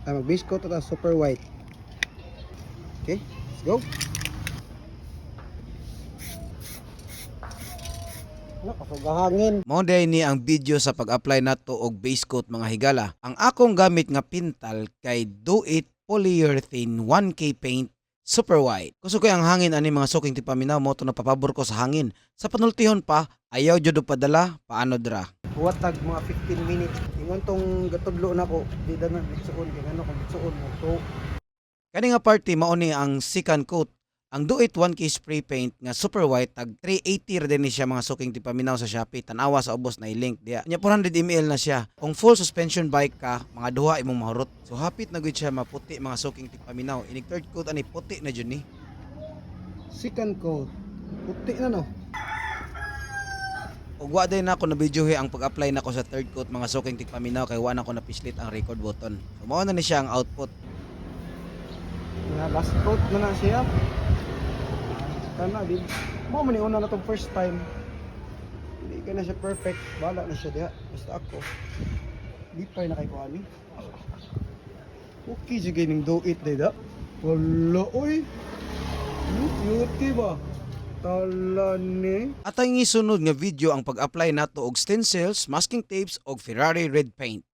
Mag-base coat at super white. Okay, let's go. Nakasugahangin. Mao day ni ang video sa pag-apply nato og base coat mga higala. Ang akong gamit nga pintal kay Do It Polyurethane 1K Paint Super White. Kuso ko ang hangin ani mga suking tipaminaw mo to napapabor ko sa hangin. Sa panultihon pa, ayaw jud og padala, paano dra? Huwatag mga 15 minutes. Ingon tong gatudlo na ko, di na bitsuon kay ano kung bitsuon mo to. Kani nga party mao ni ang second coat. Ang Do It 1K Spray Paint nga Super White tag 380 ra din ni siya mga suking tipaminaw sa Shopee. Tanawa sa ubos na i-link diya. Nya 400 ml na siya. Kung full suspension bike ka, mga duha imong mahurot. So hapit na gud siya maputi mga suking tipaminaw. Inig third coat ani puti na jud ni. Second coat. Puti na no. Ug wa din ako na videohe ang pag-apply nako sa third coat mga suking tipaminaw kay wa na ko napislit ang record button. So mao na ni siya ang output. Nga last coat na na siya. Kana di mo man ni una na tong first time. Hindi ka na siya perfect. Bala na siya diha. Basta ako. Di pa na kay ko ani. Okay sige ning Do It day da. Wala oy. Cute ba? Tala ni. At ang isunod nga video ang pag-apply nato og stencils, masking tapes og Ferrari red paint.